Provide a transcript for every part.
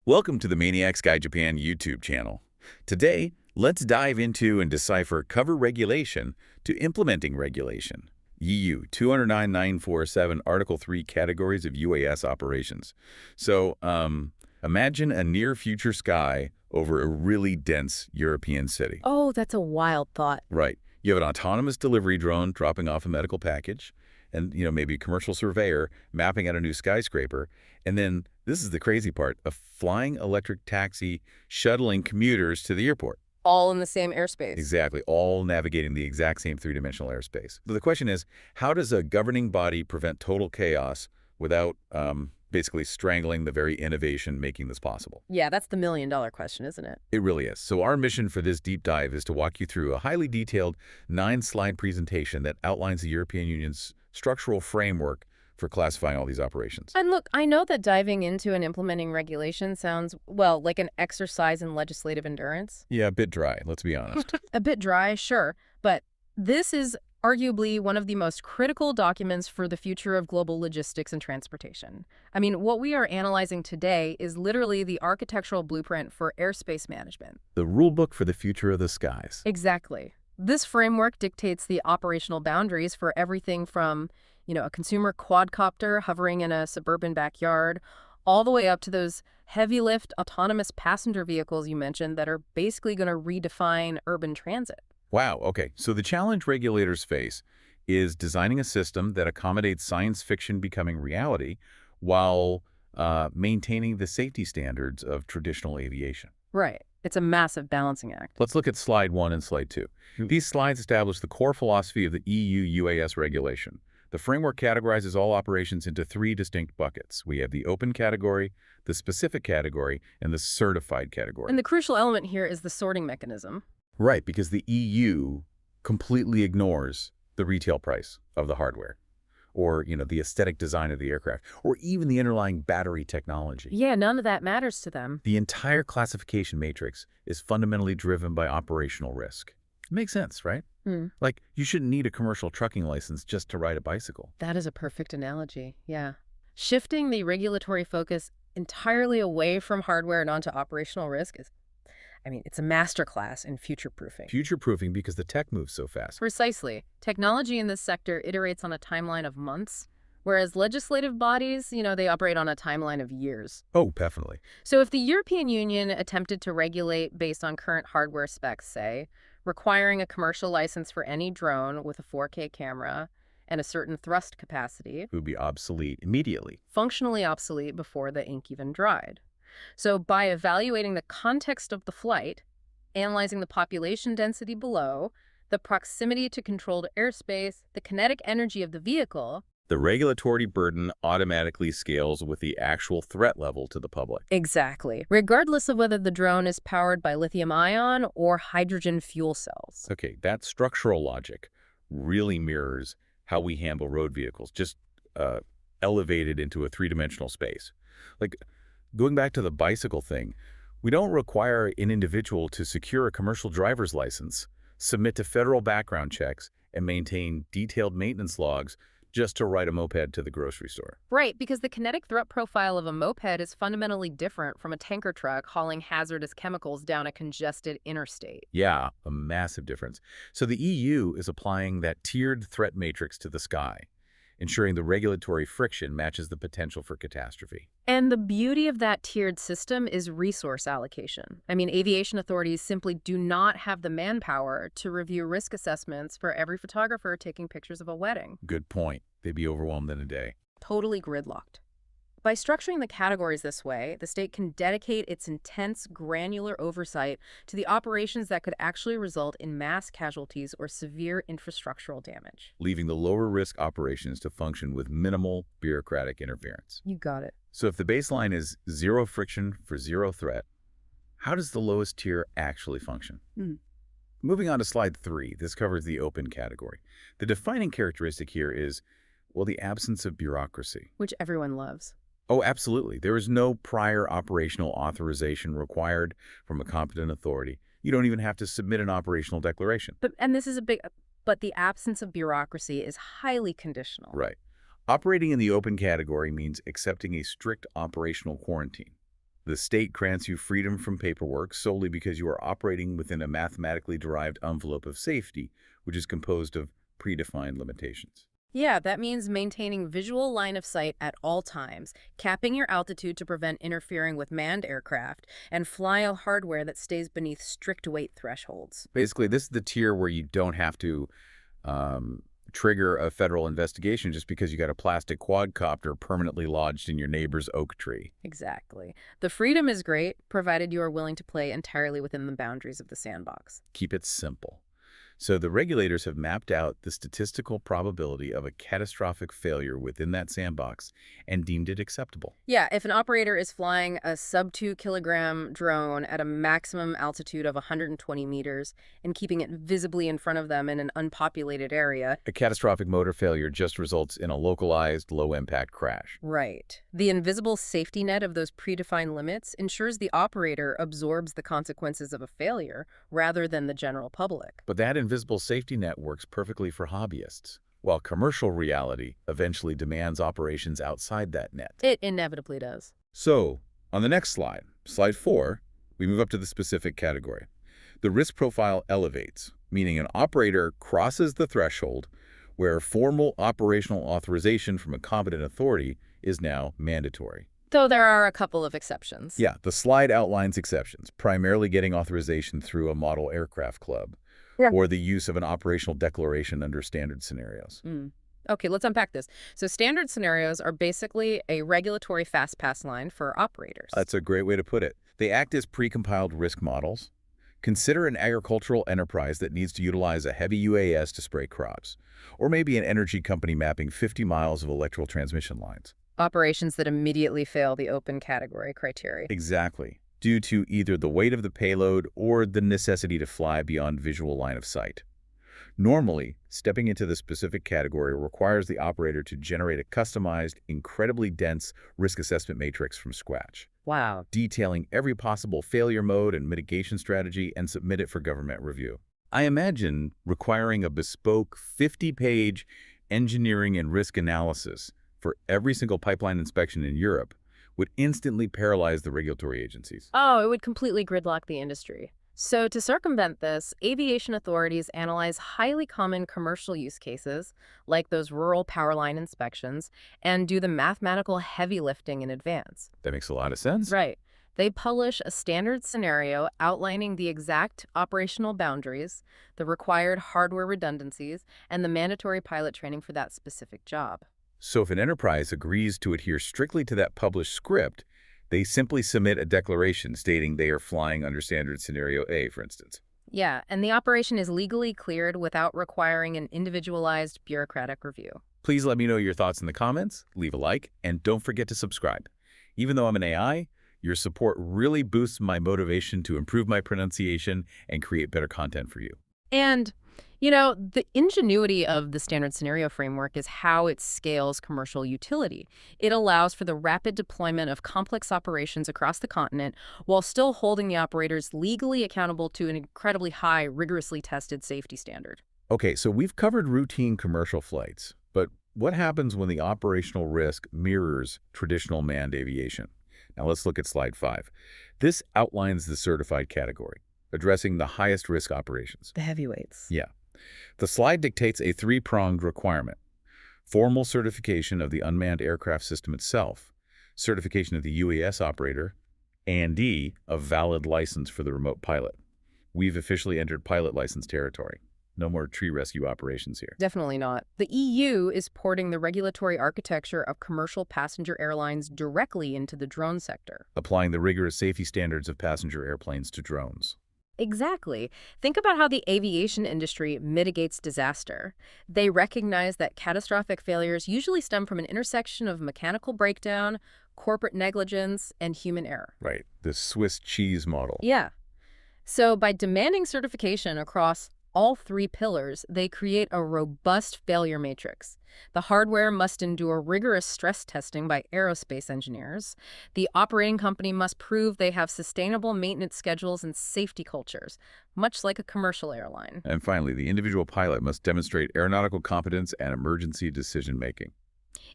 Welcome to the Maniacs Guide Japan YouTube channel. Today, let's dive into and decipher cover regulation to implementing regulation. EU 209947 Article 3 Categories of UAS Operations. So, imagine a near-future sky over a really dense European city. Oh, that's a wild thought. Right. You have an autonomous delivery drone dropping off a medical package, and maybe a commercial surveyor mapping out a new skyscraper, and then this is the crazy part, a flying electric taxi shuttling commuters to the airport. All in the same airspace. Exactly, all navigating the exact same three-dimensional airspace. So the question is, how does a governing body prevent total chaos without basically strangling the very innovation making this possible? Yeah, that's the million-dollar question, isn't it? It really is. So our mission for this deep dive is to walk you through a highly detailed 9-slide presentation that outlines the European Union's structural framework for classifying all these operations. And look, I know that diving into and implementing regulation sounds, well, like an exercise in legislative endurance. Yeah, a bit dry, let's be honest. A bit dry, sure, but this is arguably one of the most critical documents for the future of global logistics and transportation. I mean, what we are analyzing today is literally the architectural blueprint for airspace management. The rulebook for the future of the skies. Exactly. This framework dictates the operational boundaries for everything from, a consumer quadcopter hovering in a suburban backyard, all the way up to those heavy-lift autonomous passenger vehicles you mentioned that are basically going to redefine urban transit. Wow, okay. So the challenge regulators face is designing a system that accommodates science fiction becoming reality while maintaining the safety standards of traditional aviation. Right. It's a massive balancing act. Let's look at slide 1 and slide 2. These slides establish the core philosophy of the EU UAS regulation. The framework categorizes all operations into 3 distinct buckets. We have the open category, the specific category, and the certified category. And the crucial element here is the sorting mechanism. Right, because the EU completely ignores the retail price of the hardware, or, the aesthetic design of the aircraft, or even the underlying battery technology. Yeah, none of that matters to them. The entire classification matrix is fundamentally driven by operational risk. Makes sense, right? Like, you shouldn't need a commercial trucking license just to ride a bicycle. That is a perfect analogy, yeah. Shifting the regulatory focus entirely away from hardware and onto operational risk is, it's a masterclass in future-proofing. Future-proofing because the tech moves so fast. Precisely. Technology in this sector iterates on a timeline of months, whereas legislative bodies, they operate on a timeline of years. Oh, definitely. So if the European Union attempted to regulate based on current hardware specs, say, requiring a commercial license for any drone with a 4K camera and a certain thrust capacity, It would be obsolete immediately. functionally obsolete before the ink even dried. So by evaluating the context of the flight, analyzing the population density below, the proximity to controlled airspace, the kinetic energy of the vehicle, The regulatory burden automatically scales with the actual threat level to the public. exactly, regardless of whether the drone is powered by lithium-ion or hydrogen fuel cells. Okay, that structural logic really mirrors how we handle road vehicles, just elevated into a 3-dimensional space. Like, going back to the bicycle thing, we don't require an individual to secure a commercial driver's license, submit to federal background checks, and maintain detailed maintenance logs just to ride a moped to the grocery store. Right, because the kinetic threat profile of a moped is fundamentally different from a tanker truck hauling hazardous chemicals down a congested interstate. Yeah, a massive difference. So the EU is applying that tiered threat matrix to the sky, ensuring the regulatory friction matches the potential for catastrophe. And the beauty of that tiered system is resource allocation. Aviation authorities simply do not have the manpower to review risk assessments for every photographer taking pictures of a wedding. Good point. They'd be overwhelmed in a day. Totally gridlocked. By structuring the categories this way, the state can dedicate its intense, granular oversight to the operations that could actually result in mass casualties or severe infrastructural damage. Leaving the lower risk operations to function with minimal bureaucratic interference. You got it. So if the baseline is zero friction for zero threat, how does the lowest tier actually function? Moving on to slide 3, this covers the open category. The defining characteristic here is, the absence of bureaucracy. Which everyone loves. Oh, absolutely. There is no prior operational authorization required from a competent authority. You don't even have to submit an operational declaration. But the absence of bureaucracy is highly conditional. Right. Operating in the open category means accepting a strict operational quarantine. The state grants you freedom from paperwork solely because you are operating within a mathematically derived envelope of safety, which is composed of predefined limitations. Yeah, that means maintaining visual line of sight at all times, capping your altitude to prevent interfering with manned aircraft, and flying hardware that stays beneath strict weight thresholds. Basically, this is the tier where you don't have to um, trigger a federal investigation just because you got a plastic quadcopter permanently lodged in your neighbor's oak tree. Exactly. The freedom is great, provided you are willing to play entirely within the boundaries of the sandbox. Keep it simple. So the regulators have mapped out the statistical probability of a catastrophic failure within that sandbox and deemed it acceptable. Yeah, if an operator is flying a sub 2 kilogram drone at a maximum altitude of 120 meters and keeping it visibly in front of them in an unpopulated area. A catastrophic motor failure just results in a localized, low-impact crash. Right. The invisible safety net of those predefined limits ensures the operator absorbs the consequences of a failure rather than the general public. But that invisible safety net works perfectly for hobbyists, while commercial reality eventually demands operations outside that net. It inevitably does. So, on the next slide, slide 4, we move up to the specific category. The risk profile elevates, meaning an operator crosses the threshold where formal operational authorization from a competent authority is now mandatory. Though there are a couple of exceptions. Yeah, the slide outlines exceptions, primarily getting authorization through a model aircraft club, or the use of an operational declaration under standard scenarios. Okay, let's unpack this. So standard scenarios are basically a regulatory fast pass line for operators. That's a great way to put it. They act as precompiled risk models. Consider an agricultural enterprise that needs to utilize a heavy UAS to spray crops, or maybe an energy company mapping 50 miles of electrical transmission lines. Operations that immediately fail the open category criteria. Exactly, due to either the weight of the payload or the necessity to fly beyond visual line of sight. Normally, stepping into the specific category requires the operator to generate a customized, incredibly dense risk assessment matrix from scratch, Wow. detailing every possible failure mode and mitigation strategy and submit it for government review. I imagine requiring a bespoke 50-page engineering and risk analysis for every single pipeline inspection in Europe would instantly paralyze the regulatory agencies. Oh, it would completely gridlock the industry. So to circumvent this, aviation authorities analyze highly common commercial use cases, like those rural power line inspections, and do the mathematical heavy lifting in advance. That makes a lot of sense. Right. They publish a standard scenario outlining the exact operational boundaries, the required hardware redundancies, and the mandatory pilot training for that specific job. So if an enterprise agrees to adhere strictly to that published script, they simply submit a declaration stating they are flying under standard scenario A, for instance. Yeah, and the operation is legally cleared without requiring an individualized bureaucratic review. Please let me know your thoughts in the comments, leave a like, and don't forget to subscribe. Even though I'm an AI, your support really boosts my motivation to improve my pronunciation and create better content for you. And, you know, the ingenuity of the standard scenario framework is how it scales commercial utility. It allows for the rapid deployment of complex operations across the continent while still holding the operators legally accountable to an incredibly high, rigorously tested safety standard. Okay, so we've covered routine commercial flights, but what happens when the operational risk mirrors traditional manned aviation? Now let's look at slide 5. This outlines the certified category, addressing the highest risk operations. The heavyweights. Yeah. The slide dictates a three-pronged requirement: formal certification of the unmanned aircraft system itself, certification of the UAS operator, and D, a valid license for the remote pilot. We've officially entered pilot license territory. No more tree rescue operations here. Definitely not. The EU is porting the regulatory architecture of commercial passenger airlines directly into the drone sector. Applying the rigorous safety standards of passenger airplanes to drones. Exactly. Think about how the aviation industry mitigates disaster. They recognize that catastrophic failures usually stem from an intersection of mechanical breakdown, corporate negligence, and human error. Right, the Swiss cheese model. Yeah. So by demanding certification across all three pillars, they create a robust failure matrix. The hardware must endure rigorous stress testing by aerospace engineers. The operating company must prove they have sustainable maintenance schedules and safety cultures, much like a commercial airline. And finally, the individual pilot must demonstrate aeronautical competence and emergency decision-making.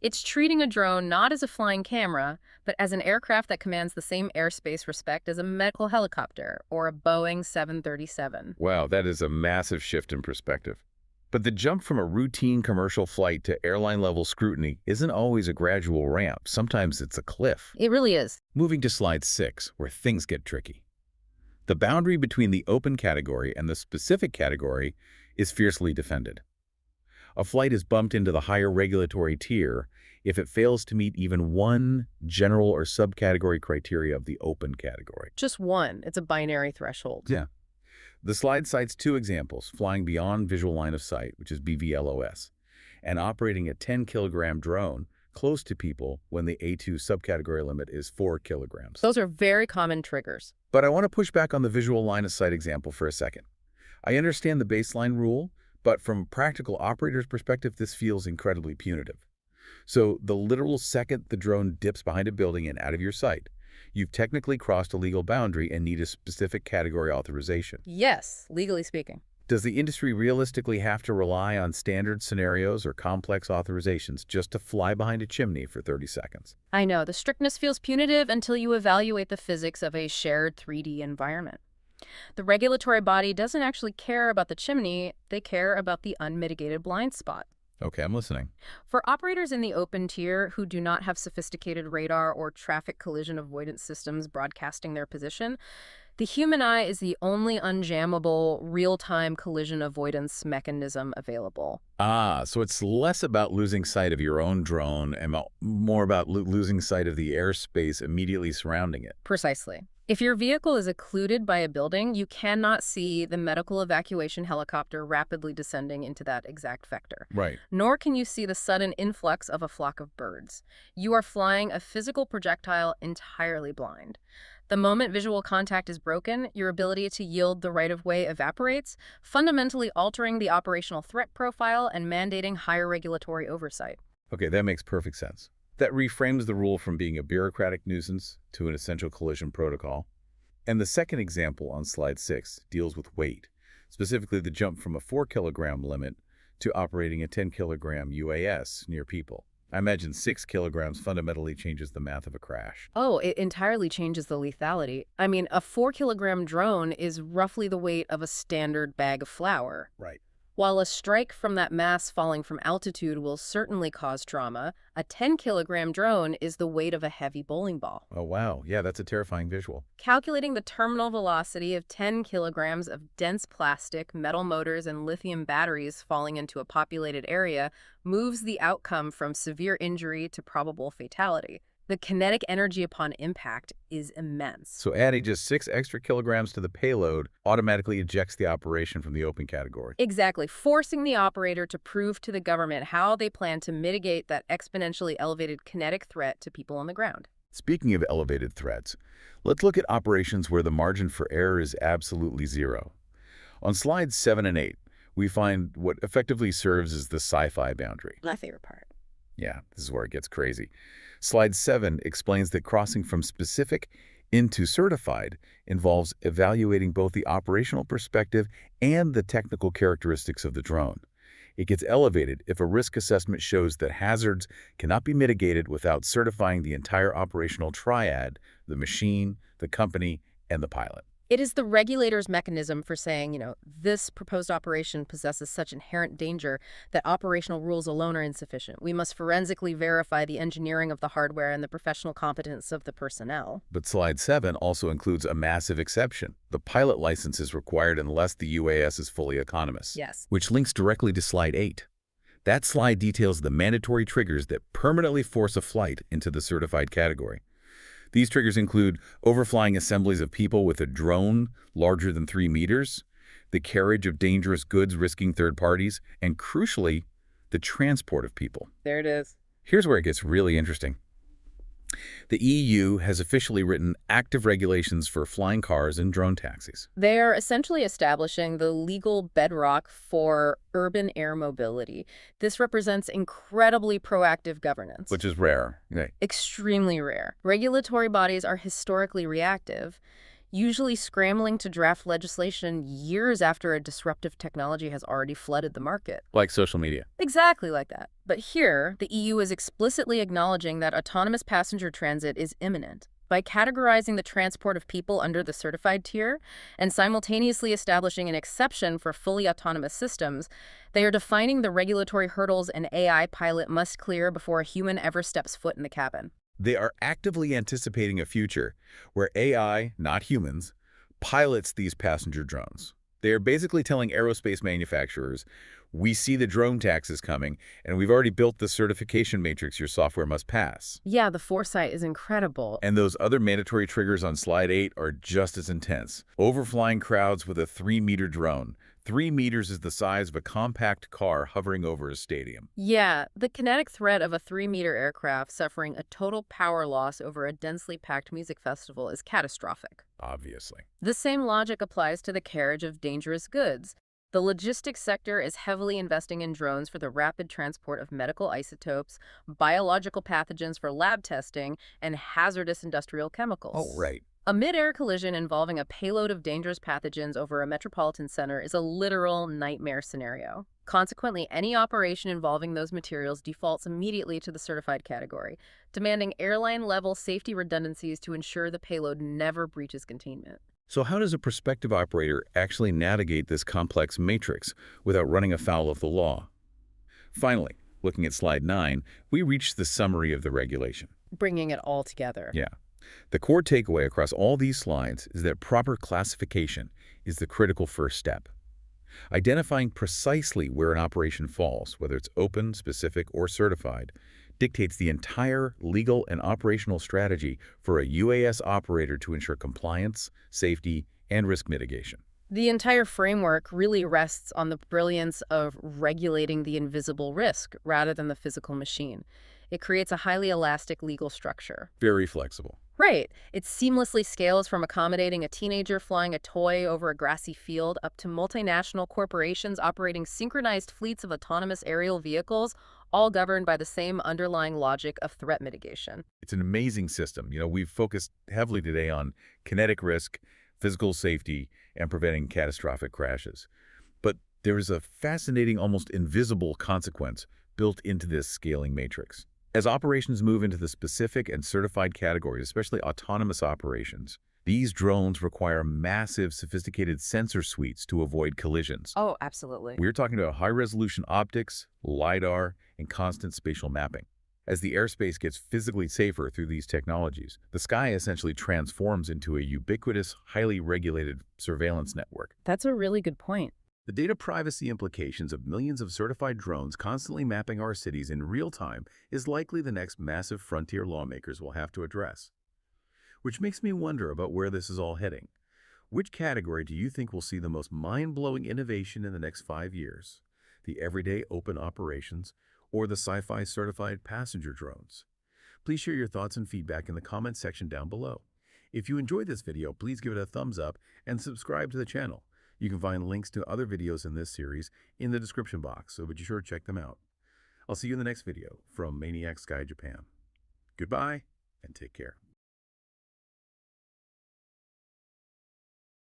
It's treating a drone not as a flying camera, but as an aircraft that commands the same airspace respect as a medical helicopter or a Boeing 737. Wow, that is a massive shift in perspective. But the jump from a routine commercial flight to airline-level scrutiny isn't always a gradual ramp. Sometimes it's a cliff. It really is. Moving to slide 6, where things get tricky. The boundary between the open category and the specific category is fiercely defended. A flight is bumped into the higher regulatory tier if it fails to meet even one general or subcategory criteria of the open category. Just one. It's a binary threshold. Yeah. The slide cites 2 examples, flying beyond visual line of sight, which is BVLOS, and operating a 10-kilogram drone close to people when the A2 subcategory limit is 4 kilograms. Those are very common triggers. But I want to push back on the visual line of sight example for a second. I understand the baseline rule, but from a practical operator's perspective, this feels incredibly punitive. So the literal second the drone dips behind a building and out of your sight, you've technically crossed a legal boundary and need a specific category authorization. Yes, legally speaking. Does the industry realistically have to rely on standard scenarios or complex authorizations just to fly behind a chimney for 30 seconds? I know, the strictness feels punitive until you evaluate the physics of a shared 3D environment. The regulatory body doesn't actually care about the chimney, they care about the unmitigated blind spot. Okay, I'm listening. For operators in the open tier who do not have sophisticated radar or traffic collision avoidance systems broadcasting their position, the human eye is the only unjammable, real-time collision avoidance mechanism available. So it's less about losing sight of your own drone and more about losing sight of the airspace immediately surrounding it. Precisely. If your vehicle is occluded by a building, you cannot see the medical evacuation helicopter rapidly descending into that exact vector. Right. Nor can you see the sudden influx of a flock of birds. You are flying a physical projectile entirely blind. The moment visual contact is broken, your ability to yield the right-of-way evaporates, fundamentally altering the operational threat profile and mandating higher regulatory oversight. Okay, that makes perfect sense. That reframes the rule from being a bureaucratic nuisance to an essential collision protocol. And the second example on slide 6 deals with weight, specifically the jump from a 4-kilogram limit to operating a 10-kilogram UAS near people. I imagine 6 kilograms fundamentally changes the math of a crash. Oh, it entirely changes the lethality. I mean, a 4-kilogram drone is roughly the weight of a standard bag of flour. Right. While a strike from that mass falling from altitude will certainly cause trauma, a 10-kilogram drone is the weight of a heavy bowling ball. Oh, wow. Yeah, that's a terrifying visual. Calculating the terminal velocity of 10 kilograms of dense plastic, metal motors, and lithium batteries falling into a populated area moves the outcome from severe injury to probable fatality. The kinetic energy upon impact is immense. So adding just 6 extra kilograms to the payload automatically ejects the operation from the open category. Exactly, forcing the operator to prove to the government how they plan to mitigate that exponentially elevated kinetic threat to people on the ground. Speaking of elevated threats, let's look at operations where the margin for error is absolutely zero. On slides 7 and 8, we find what effectively serves as the sci-fi boundary. My favorite part. Yeah, this is where it gets crazy. Slide 7 explains that crossing from specific into certified involves evaluating both the operational perspective and the technical characteristics of the drone. It gets elevated if a risk assessment shows that hazards cannot be mitigated without certifying the entire operational triad, the machine, the company, and the pilot. It is the regulator's mechanism for saying, this proposed operation possesses such inherent danger that operational rules alone are insufficient. We must forensically verify the engineering of the hardware and the professional competence of the personnel. But slide 7 also includes a massive exception. The pilot license is required unless the UAS is fully autonomous. Yes. Which links directly to slide 8. That slide details the mandatory triggers that permanently force a flight into the certified category. These triggers include overflying assemblies of people with a drone larger than 3 meters, the carriage of dangerous goods risking third parties, and crucially, the transport of people. There it is. Here's where it gets really interesting. The EU has officially written active regulations for flying cars and drone taxis. They are essentially establishing the legal bedrock for urban air mobility. This represents incredibly proactive governance. Which is rare. Right. Extremely rare. Regulatory bodies are historically reactive. usually scrambling to draft legislation years after a disruptive technology has already flooded the market. Like social media. Exactly like that. But here, the EU is explicitly acknowledging that autonomous passenger transit is imminent. By categorizing the transport of people under the certified tier and simultaneously establishing an exception for fully autonomous systems, they are defining the regulatory hurdles an AI pilot must clear before a human ever steps foot in the cabin. They are actively anticipating a future where AI, not humans, pilots these passenger drones. They are basically telling aerospace manufacturers, we see the drone taxes coming, and we've already built the certification matrix your software must pass. Yeah, the foresight is incredible. And those other mandatory triggers on slide 8 are just as intense. Overflying crowds with a 3-meter drone. 3 meters is the size of a compact car hovering over a stadium. Yeah, the kinetic threat of a 3-meter aircraft suffering a total power loss over a densely packed music festival is catastrophic. Obviously. The same logic applies to the carriage of dangerous goods. The logistics sector is heavily investing in drones for the rapid transport of medical isotopes, biological pathogens for lab testing, and hazardous industrial Oh, chemicals. right. A mid-air collision involving a payload of dangerous pathogens over a metropolitan center is a literal nightmare scenario. Consequently, any operation involving those materials defaults immediately to the certified category, demanding airline-level safety redundancies to ensure the payload never breaches containment. So how does a prospective operator actually navigate this complex matrix without running afoul of the law? Finally, looking at slide 9, we reach the summary of the regulation. Bringing it all together. Yeah. The core takeaway across all these slides is that proper classification is the critical first step. Identifying precisely where an operation falls, whether it's open, specific, or certified, dictates the entire legal and operational strategy for a UAS operator to ensure compliance, safety, and risk mitigation. The entire framework really rests on the brilliance of regulating the invisible risk rather than the physical machine. It creates a highly elastic legal structure. Very flexible. Right. It seamlessly scales from accommodating a teenager flying a toy over a grassy field up to multinational corporations operating synchronized fleets of autonomous aerial vehicles, all governed by the same underlying logic of threat mitigation. It's an amazing system. We've focused heavily today on kinetic risk, physical safety, and preventing catastrophic crashes. But there is a fascinating, almost invisible consequence built into this scaling matrix. As operations move into the specific and certified categories, especially autonomous operations, these drones require massive, sophisticated sensor suites to avoid collisions. Oh, absolutely. We're talking about high-resolution optics, LiDAR, and constant spatial mapping. As the airspace gets physically safer through these technologies, the sky essentially transforms into a ubiquitous, highly regulated surveillance network. That's a really good point. The data privacy implications of millions of certified drones constantly mapping our cities in real time is likely the next massive frontier lawmakers will have to address. Which makes me wonder about where this is all heading. Which category do you think will see the most mind-blowing innovation in the next 5 years? The everyday open operations or the sci-fi certified passenger drones? Please share your thoughts and feedback in the comment section down below. If you enjoyed this video, please give it a thumbs up and subscribe to the channel. You can find links to other videos in this series in the description box, so be sure to check them out. I'll see you in the next video from Maniac Sky Japan. Goodbye, and take care.